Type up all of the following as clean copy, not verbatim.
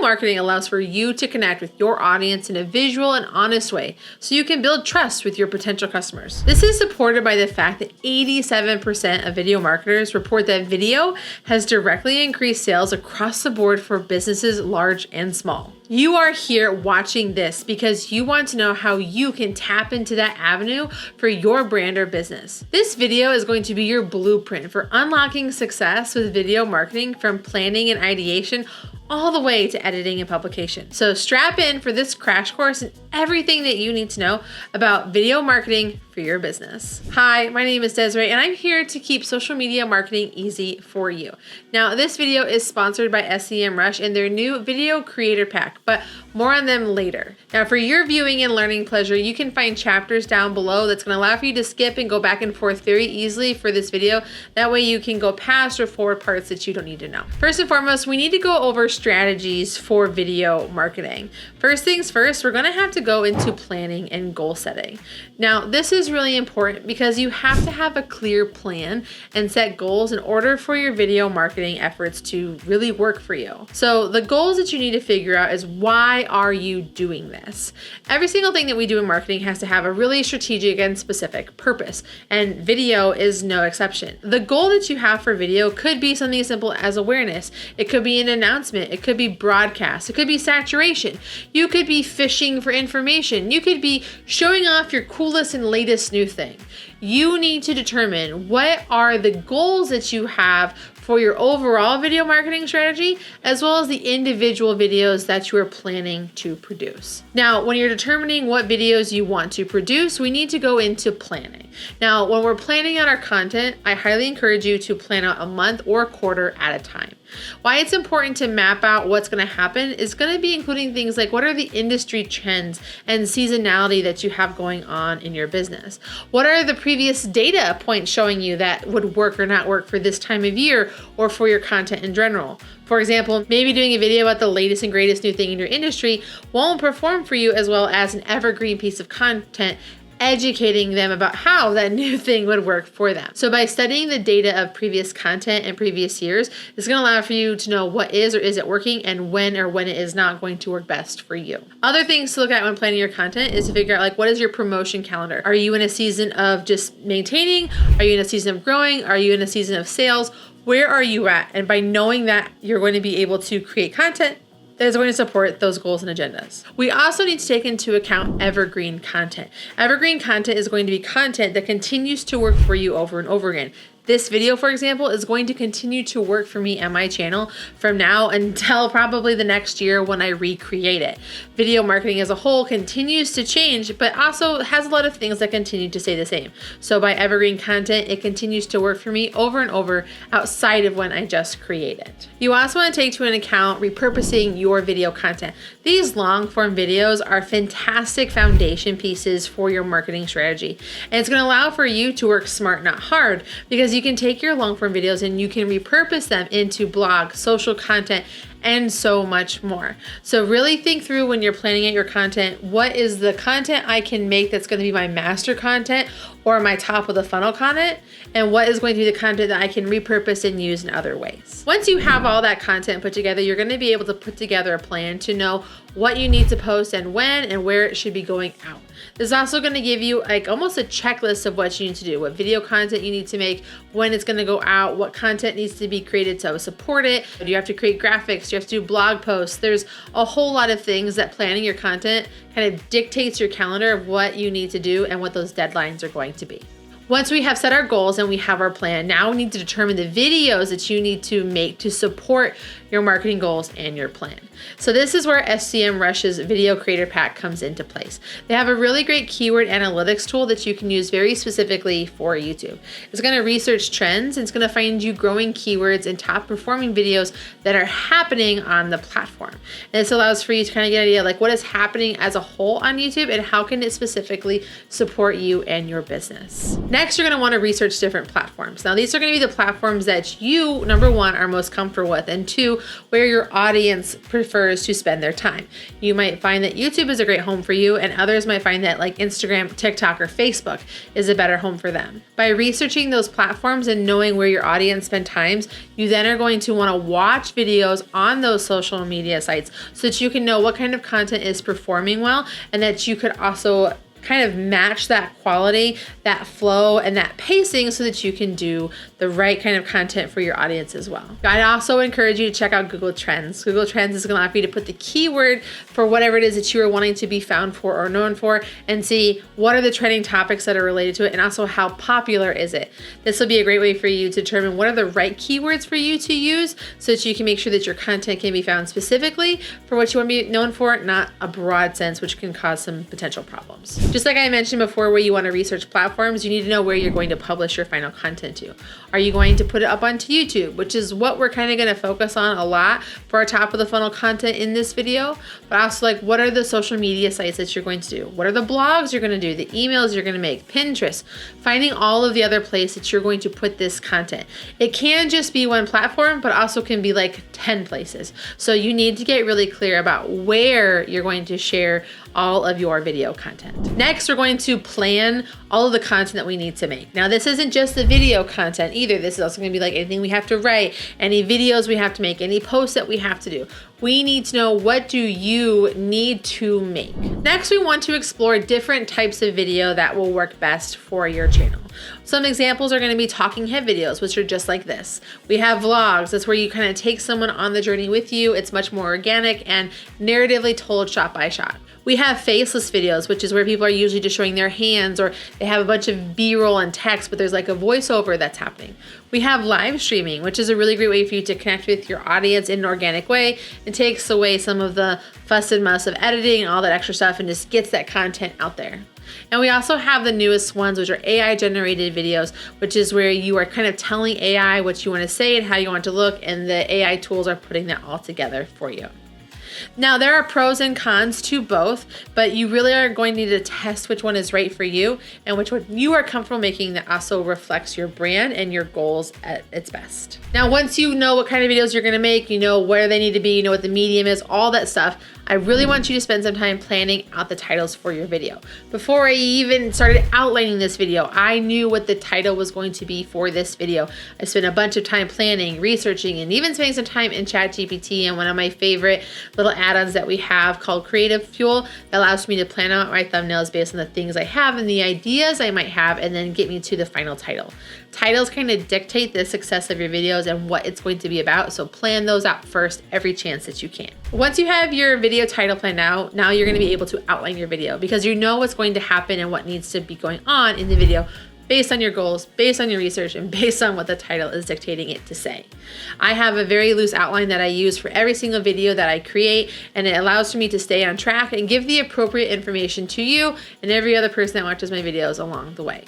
marketing allows for you to connect with your audience in a visual and honest way so you can build trust with your potential customers. This is supported by the fact that 87% of video marketers report that video has directly increased sales across the board for businesses large and small. You are here watching this because you want to know how you can tap into that avenue for your brand or business. This video is going to be your blueprint for unlocking success with video marketing, from planning and ideation all the way to editing and publication. So strap in for this crash course and everything that you need to know about video marketing for your business. Hi, my name is Desiree, and I'm here to keep social media marketing easy for you. Now, this video is sponsored by SEMrush and their new video creator pack, but more on them later. Now, for your viewing and learning pleasure, you can find chapters down below that's going to allow for you to skip and go back and forth very easily for this video. That way you can go past or forward parts that you don't need to know. First and foremost, we need to go over strategies for video marketing. First things first, we're going to have to go into planning and goal setting. Now, this is really important because you have to have a clear plan and set goals in order for your video marketing efforts to really work for you. So the goals that you need to figure out is, why are you doing this? Every single thing that we do in marketing has to have a really strategic and specific purpose, and video is no exception. The goal that you have for video could be something as simple as awareness. It could be an announcement. It could be broadcast. It could be saturation. You could be fishing for information. You could be showing off your coolest and latest new thing. You need to determine what are the goals that you have for your overall video marketing strategy, as well as the individual videos that you are planning to produce. Now, when you're determining what videos you want to produce, we need to go into planning. Now, when we're planning out our content, I highly encourage you to plan out a month or a quarter at a time. Why it's important to map out what's going to happen is going to be including things like, what are the industry trends and seasonality that you have going on in your business? What are the previous data points showing you that would work or not work for this time of year or for your content in general? For example, maybe doing a video about the latest and greatest new thing in your industry won't perform for you as well as an evergreen piece of content educating them about how that new thing would work for them. So by studying the data of previous content and previous years, it's going to allow for you to know what is or isn't working and when it is not going to work best for you. Other things to look at when planning your content is to figure out, like, what is your promotion calendar? Are you in a season of just maintaining? Are you in a season of growing? Are you in a season of sales? Where are you at? And by knowing that, you're going to be able to create content that is going to support those goals and agendas. We also need to take into account evergreen content. Evergreen content is going to be content that continues to work for you over and over again. This video, for example, is going to continue to work for me and my channel from now until probably the next year when I recreate it. Video marketing as a whole continues to change, but also has a lot of things that continue to stay the same. So by evergreen content, it continues to work for me over and over outside of when I just create it. You also want to take into account repurposing your video content. These long form videos are fantastic foundation pieces for your marketing strategy. And it's going to allow for you to work smart, not hard, because you can take your long form videos and you can repurpose them into blog, social content, and so much more. So really think through when you're planning out your content, what is the content I can make that's going to be my master content or my top of the funnel content, and what is going to be the content that I can repurpose and use in other ways. Once you have all that content put together, you're going to be able to put together a plan to know what you need to post and when and where it should be going out. This is also going to give you like almost a checklist of what you need to do, what video content you need to make, when it's going to go out, what content needs to be created to support it. Do you have to create graphics? Do you have to do blog posts? There's a whole lot of things that planning your content kind of dictates your calendar of what you need to do and what those deadlines are going to be. Once we have set our goals and we have our plan, now we need to determine the videos that you need to make to support your marketing goals and your plan. So this is where SEMrush's video creator pack comes into place. They have a really great keyword analytics tool that you can use very specifically for YouTube. It's going to research trends and it's going to find you growing keywords and top performing videos that are happening on the platform. And this allows for you to kind of get an idea like what is happening as a whole on YouTube and how can it specifically support you and your business. Next, you're gonna wanna research different platforms. Now, these are gonna be the platforms that you, number one, are most comfortable with, and two, where your audience prefers to spend their time. You might find that YouTube is a great home for you, and others might find that like Instagram, TikTok, or Facebook is a better home for them. By researching those platforms and knowing where your audience spend times, you then are going to wanna watch videos on those social media sites so that you can know what kind of content is performing well, and that you could also kind of match that quality, that flow, and that pacing so that you can do the right kind of content for your audience as well. I'd also encourage you to check out Google Trends. Google Trends is gonna allow you to put the keyword for whatever it is that you are wanting to be found for or known for, and see what are the trending topics that are related to it, and also how popular is it. This will be a great way for you to determine what are the right keywords for you to use so that you can make sure that your content can be found specifically for what you want to be known for, not a broad sense, which can cause some potential problems. Just like I mentioned before, where you want to research platforms, you need to know where you're going to publish your final content to. Are you going to put it up onto YouTube, which is what we're kind of going to focus on a lot for our top of the funnel content in this video, but also like what are the social media sites that you're going to do? What are the blogs you're going to do, the emails you're going to make, Pinterest, finding all of the other places that you're going to put this content. It can just be one platform, but also can be like 10 places. So you need to get really clear about where you're going to share all of your video content. Next, we're going to plan all of the content that we need to make. Now, this isn't just the video content either. This is also gonna be like anything we have to write, any videos we have to make, any posts that we have to do. We need to know, what do you need to make? Next, we want to explore different types of video that will work best for your channel. Some examples are gonna be talking head videos, which are just like this. We have vlogs. That's where you kind of take someone on the journey with you. It's much more organic and narratively told shot by shot. We have faceless videos, which is where people are usually just showing their hands, or they have a bunch of B-roll and text, but there's like a voiceover that's happening. We have live streaming, which is a really great way for you to connect with your audience in an organic way and takes away some of the fuss and muss of editing and all that extra stuff and just gets that content out there. And we also have the newest ones, which are AI generated videos, which is where you are kind of telling AI what you want to say and how you want it to look, and the AI tools are putting that all together for you. Now, there are pros and cons to both, but you really are going to need to test which one is right for you and which one you are comfortable making that also reflects your brand and your goals at its best. Now, once you know what kind of videos you're gonna make, you know where they need to be, you know what the medium is, all that stuff, I really want you to spend some time planning out the titles for your video. Before I even started outlining this video, I knew what the title was going to be for this video. I spent a bunch of time planning, researching, and even spending some time in ChatGPT and one of my favorite little add-ons that we have called Creative Fuel that allows me to plan out my thumbnails based on the things I have and the ideas I might have, and then get me to the final title. Titles kind of dictate the success of your videos and what it's going to be about, so plan those out first every chance that you can. Once you have your video title planned out, now you're going to be able to outline your video because you know what's going to happen and what needs to be going on in the video based on your goals, based on your research, and based on what the title is dictating it to say. I have a very loose outline that I use for every single video that I create, and it allows for me to stay on track and give the appropriate information to you and every other person that watches my videos along the way.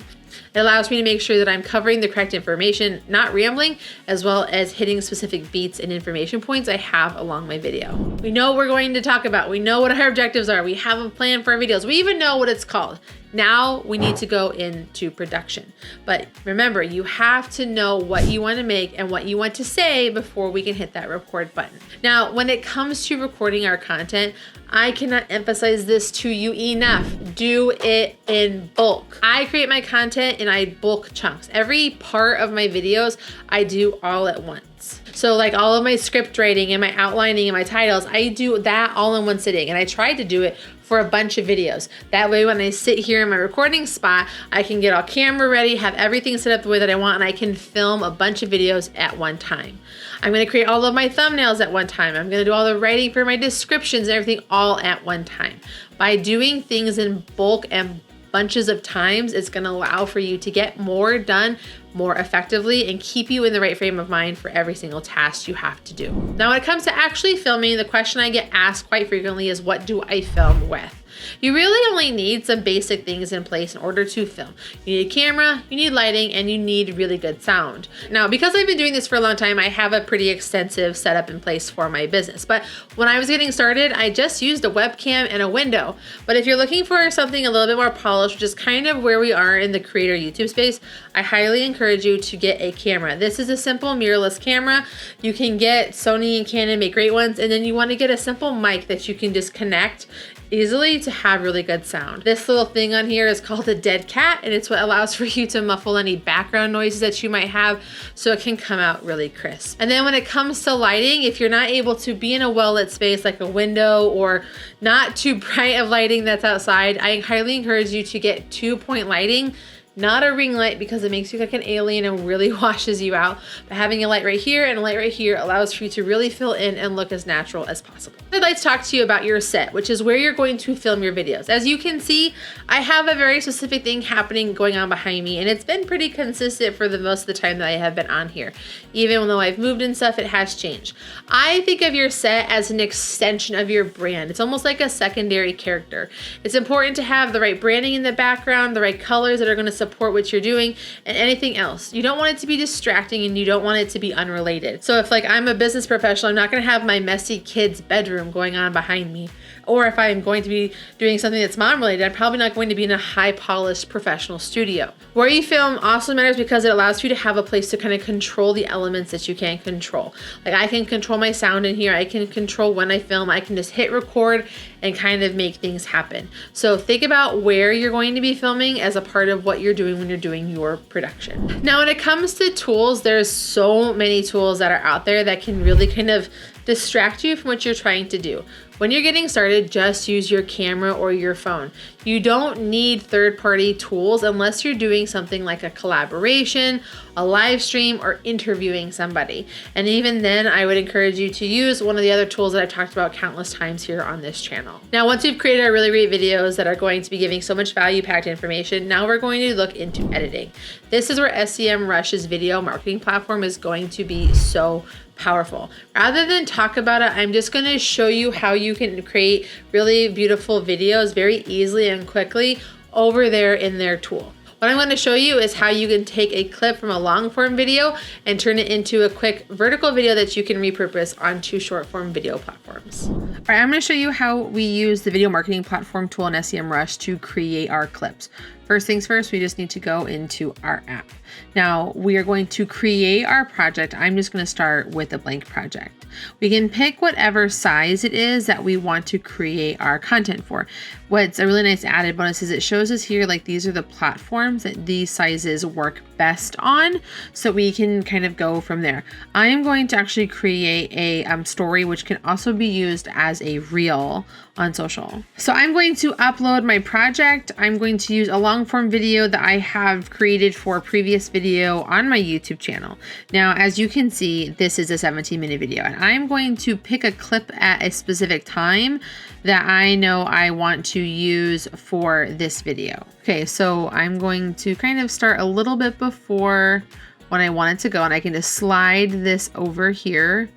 It allows me to make sure that I'm covering the correct information, not rambling, as well as hitting specific beats and information points I have along my video. We know what we're going to talk about. We know what our objectives are. We have a plan for our videos. We even know what it's called. Now we need to go into production. But remember, you have to know what you want to make and what you want to say before we can hit that record button. Now, when it comes to recording our content, I cannot emphasize this to you enough. Do it in bulk. I create my content in bulk chunks. Every part of my videos, I do all at once. So like all of my script writing and my outlining and my titles, I do that all in one sitting. And I tried to do it for a bunch of videos. That way, when I sit here in my recording spot, I can get all camera ready, have everything set up the way that I want, and I can film a bunch of videos at one time. I'm gonna create all of my thumbnails at one time. I'm gonna do all the writing for my descriptions and everything all at one time. By doing things in bulk and bunches of times, it's gonna allow for you to get more done more effectively and keep you in the right frame of mind for every single task you have to do. Now, when it comes to actually filming, the question I get asked quite frequently is, what do I film with? You really only need some basic things in place in order to film. You need a camera, you need lighting, and you need really good sound. Now, because I've been doing this for a long time, I have a pretty extensive setup in place for my business. But when I was getting started, I just used a webcam and a window. But if you're looking for something a little bit more polished, which is kind of where we are in the creator YouTube space, I highly encourage you to get a camera. This is a simple mirrorless camera. You can get Sony and Canon, make great ones, and then you want to get a simple mic that you can just connect easily to have really good sound. This little thing on here is called a dead cat, and it's what allows for you to muffle any background noises that you might have so it can come out really crisp. And then when it comes to lighting, if you're not able to be in a well-lit space like a window or not too bright of lighting that's outside, I highly encourage you to get 2-point lighting. Not a ring light because it makes you look like an alien and really washes you out. But having a light right here and a light right here allows for you to really fill in and look as natural as possible. I'd like to talk to you about your set, which is where you're going to film your videos. As you can see, I have a very specific thing happening going on behind me, and it's been pretty consistent for the most of the time that I have been on here. Even though I've moved and stuff, it has changed. I think of your set as an extension of your brand. It's almost like a secondary character. It's important to have the right branding in the background, the right colors that are going to support what you're doing, and anything else. You don't want it to be distracting, and you don't want it to be unrelated. So if like I'm a business professional, I'm not going to have my messy kid's bedroom going on behind me. Or if I'm going to be doing something that's mom related, I'm probably not going to be in a high polished professional studio. Where you film also matters because it allows you to have a place to kind of control the elements that you can control. Like I can control my sound in here. I can control when I film. I can just hit record and kind of make things happen. So think about where you're going to be filming as a part of what you're doing when you're doing your production. Now, when it comes to tools, there's so many tools that are out there that can really kind of distract you from what you're trying to do. When you're getting started, just use your camera or your phone. You don't need third-party tools unless you're doing something like a collaboration, a live stream, or interviewing somebody. And even then, I would encourage you to use one of the other tools that I've talked about countless times here on this channel. Now, once we've created our really great videos that are going to be giving so much value-packed information, now we're going to look into editing. This is where SEMrush's video marketing platform is going to be so powerful. Rather than talk about it, I'm just going to show you how you can create really beautiful videos very easily and quickly over there in their tool. What I'm going to show you is how you can take a clip from a long form video and turn it into a quick vertical video that you can repurpose onto short form video platforms. All right, I'm going to show you how we use the video marketing platform tool in SEMrush to create our clips. First things first, we just need to go into our app. Now we are going to create our project. I'm just going to start with a blank project. We can pick whatever size it is that we want to create our content for. What's a really nice added bonus is it shows us here, like these are the platforms that these sizes work best on. So we can kind of go from there. I am going to actually create a story, which can also be used as a reel on social. So I'm going to upload my project. I'm going to use a long form video that I have created for a previous video on my YouTube channel. Now, as you can see, this is a 17-minute video, and I'm going to pick a clip at a specific time that I know I want to use for this video. Okay, so I'm going to kind of start a little bit before when I want it to go, and I can just slide this over here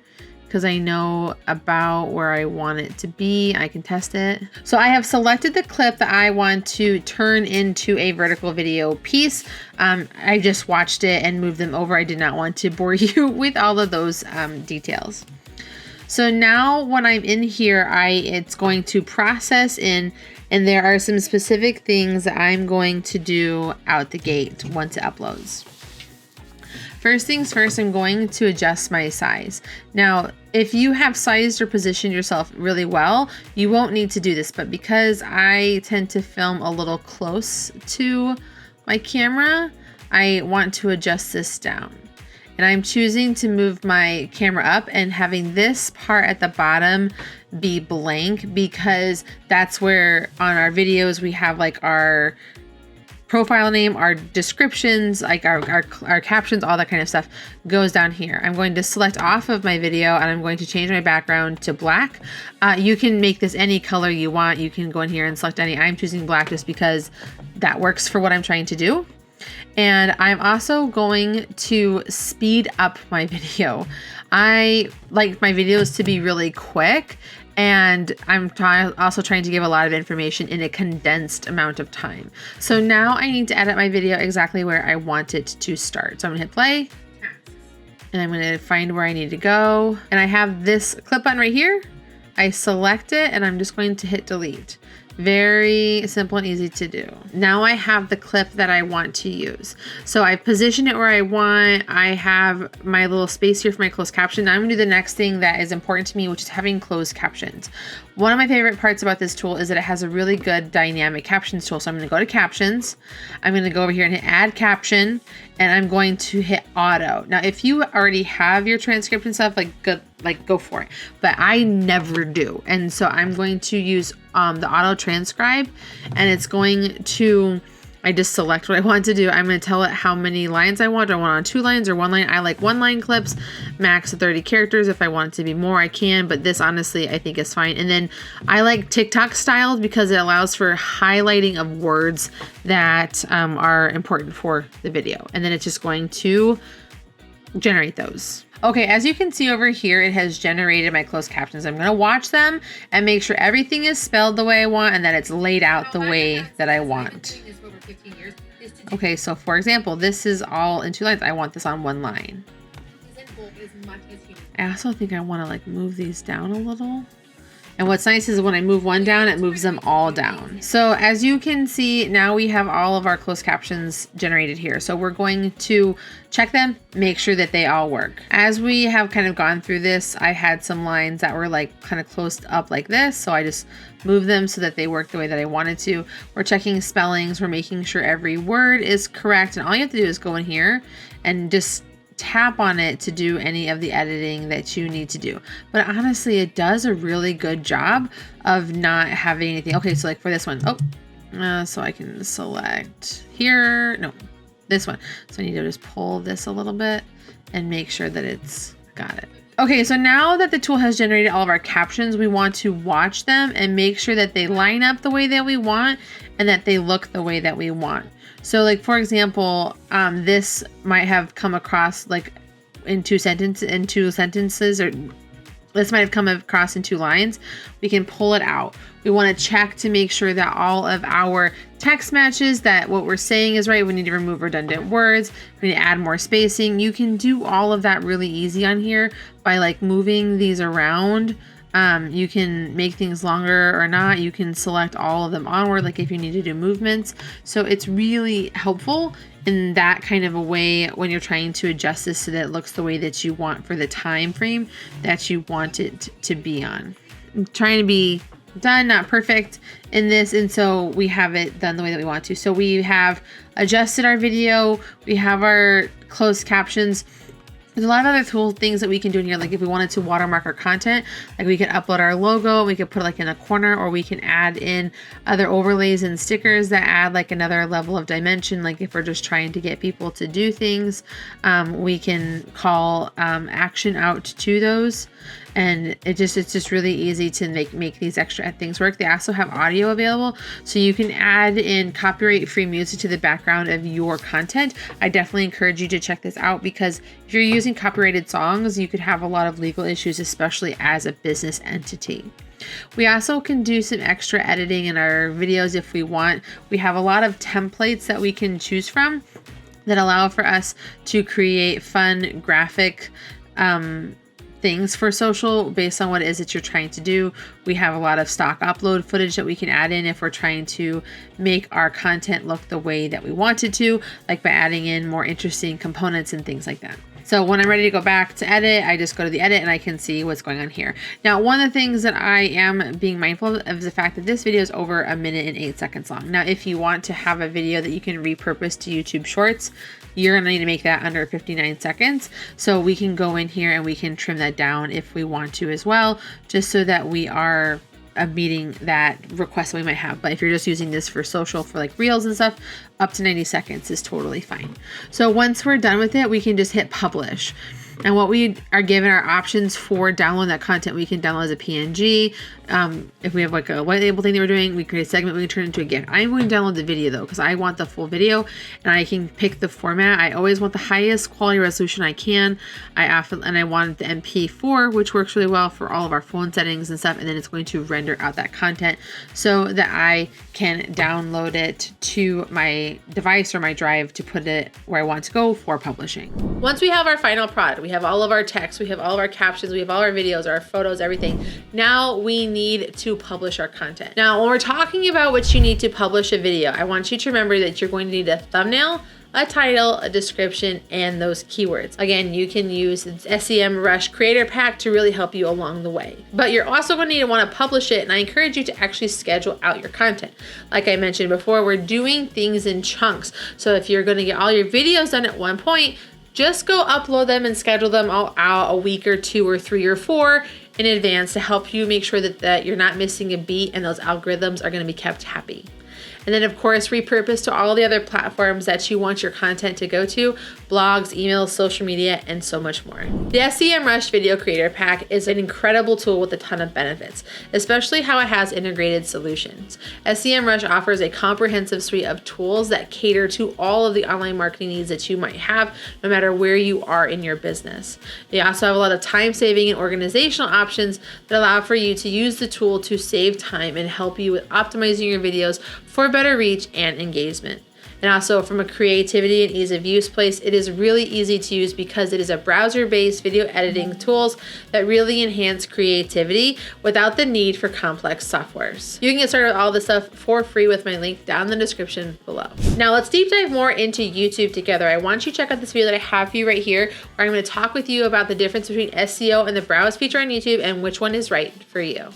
because I know about where I want it to be. I can test it. So I have selected the clip that I want to turn into a vertical video piece. I just watched it and moved them over. I did not want to bore you with all of those details. So now when I'm in here, it's going to process in, and there are some specific things that I'm going to do out the gate once it uploads. First things first, I'm going to adjust my size. Now, if you have sized or positioned yourself really well, you won't need to do this, but because I tend to film a little close to my camera, I want to adjust this down. And I'm choosing to move my camera up and having this part at the bottom be blank because that's where on our videos we have like our profile name, our descriptions, like our captions, all that kind of stuff goes down here. I'm going to select off of my video and I'm going to change my background to black. You can make this any color you want. You can go in here and select any. I'm choosing black just because that works for what I'm trying to do. And I'm also going to speed up my video. I like my videos to be really quick, and I'm also trying to give a lot of information in a condensed amount of time. So now I need to edit my video exactly where I want it to start. So I'm gonna hit play, and I'm gonna find where I need to go. And I have this clip button right here. I select it, and I'm just going to hit delete. Very simple and easy to do. Now I have the clip that I want to use. So I position it where I want. I have my little space here for my closed caption. Now I'm gonna do the next thing that is important to me, which is having closed captions. One of my favorite parts about this tool is that it has a really good dynamic captions tool. So I'm gonna go to captions. I'm gonna go over here and hit add caption, and I'm going to hit auto. Now, if you already have your transcript and stuff, go for it. But I never do. And so I'm going to use the auto transcribe, and it's going to, I just select what I want to do. I'm going to tell it how many lines I want. Do I want on 2 lines or 1 line? I like 1 line clips, max of 30 characters. If I want it to be more, I can, but this honestly, I think is fine. And then I like TikTok styled because it allows for highlighting of words that are important for the video. And then it's just going to generate those. Okay, as you can see over here, it has generated my closed captions. I'm gonna watch them and make sure everything is spelled the way I want and that it's laid out the way that I want. Okay, so for example, this is all in 2 lines. I want this on 1 line. I also think I wanna like move these down a little. And what's nice is when I move one down, it moves them all down. So as you can see, now we have all of our closed captions generated here. So we're going to check them, make sure that they all work. As we have kind of gone through this, I had some lines that were like kind of closed up like this. So I just moved them so that they work the way that I wanted to. We're checking spellings. We're making sure every word is correct. And all you have to do is go in here and just tap on it to do any of the editing that you need to do. But honestly, it does a really good job of not having anything. Okay, so like for this one, so I can select here, no, this one. So I need to just pull this a little bit and make sure that it's got it. Okay, so now that the tool has generated all of our captions, we want to watch them and make sure that they line up the way that we want and that they look the way that we want. So like, for example, this might have come across like in two sentences, or this might have come across in 2 lines. We can pull it out. We want to check to make sure that all of our text matches, that what we're saying is right. We need to remove redundant words. We need to add more spacing. You can do all of that really easy on here by like moving these around. You can make things longer or not. You can select all of them onward, like if you need to do movements. So it's really helpful in that kind of a way when you're trying to adjust this so that it looks the way that you want for the time frame that you want it to be on. I'm trying to be done, not perfect in this, and so we have it done the way that we want to. So we have adjusted our video, we have our closed captions. There's a lot of other things that we can do in here. Like if we wanted to watermark our content, like we could upload our logo, we could put it like in a corner, or we can add in other overlays and stickers that add like another level of dimension. Like if we're just trying to get people to do things, we can call action out to those. And it's just really easy to make these extra things work. They also have audio available, so you can add in copyright-free music to the background of your content. I definitely encourage you to check this out, because if you're using copyrighted songs, you could have a lot of legal issues, especially as a business entity. We also can do some extra editing in our videos if we want. We have a lot of templates that we can choose from that allow for us to create fun graphic things for social based on what it is that you're trying to do. We have a lot of stock upload footage that we can add in if we're trying to make our content look the way that we want it to, like by adding in more interesting components and things like that. So when I'm ready to go back to edit, I just go to the edit and I can see what's going on here. Now, one of the things that I am being mindful of is the fact that this video is over 1 minute and 8 seconds long. Now, if you want to have a video that you can repurpose to YouTube Shorts, you're gonna need to make that under 59 seconds. So we can go in here and we can trim that down if we want to as well, just so that we are meeting that request that we might have. But if you're just using this for social, for like reels and stuff, up to 90 seconds is totally fine. So once we're done with it, we can just hit publish. And what we are given are options for downloading that content. We can download as a PNG, If we have like a white label thing that we're doing, we create a segment, we can turn it into a GIF. I'm going to download the video though, because I want the full video and I can pick the format. I always want the highest quality resolution I can. I want the MP4, which works really well for all of our phone settings and stuff. And then it's going to render out that content so that I can download it to my device or my drive to put it where I want to go for publishing. Once we have our final product, we have all of our text, we have all of our captions, we have all our videos, our photos, everything. Now we need to publish our content. Now, when we're talking about what you need to publish a video, I want you to remember that you're going to need a thumbnail, a title, a description, and those keywords. Again, you can use SEMrush Creator Pack to really help you along the way. But you're also going to need to want to publish it, and I encourage you to actually schedule out your content. Like I mentioned before, we're doing things in chunks. So if you're going to get all your videos done at one point, just go upload them and schedule them all out a week or 2 or 3 or 4 in advance to help you make sure that you're not missing a beat and those algorithms are going to be kept happy. And then of course, repurpose to all the other platforms that you want your content to go to, blogs, emails, social media, and so much more. The SEMrush Video Creator Pack is an incredible tool with a ton of benefits, especially how it has integrated solutions. SEMrush offers a comprehensive suite of tools that cater to all of the online marketing needs that you might have, no matter where you are in your business. They also have a lot of time-saving and organizational options that allow for you to use the tool to save time and help you with optimizing your videos for better reach and engagement. And also from a creativity and ease of use place, it is really easy to use because it is a browser-based video editing tools that really enhance creativity without the need for complex softwares. You can get started with all this stuff for free with my link down in the description below. Now let's deep dive more into YouTube together. I want you to check out this video that I have for you right here, where I'm going to talk with you about the difference between SEO and the browse feature on YouTube and which one is right for you.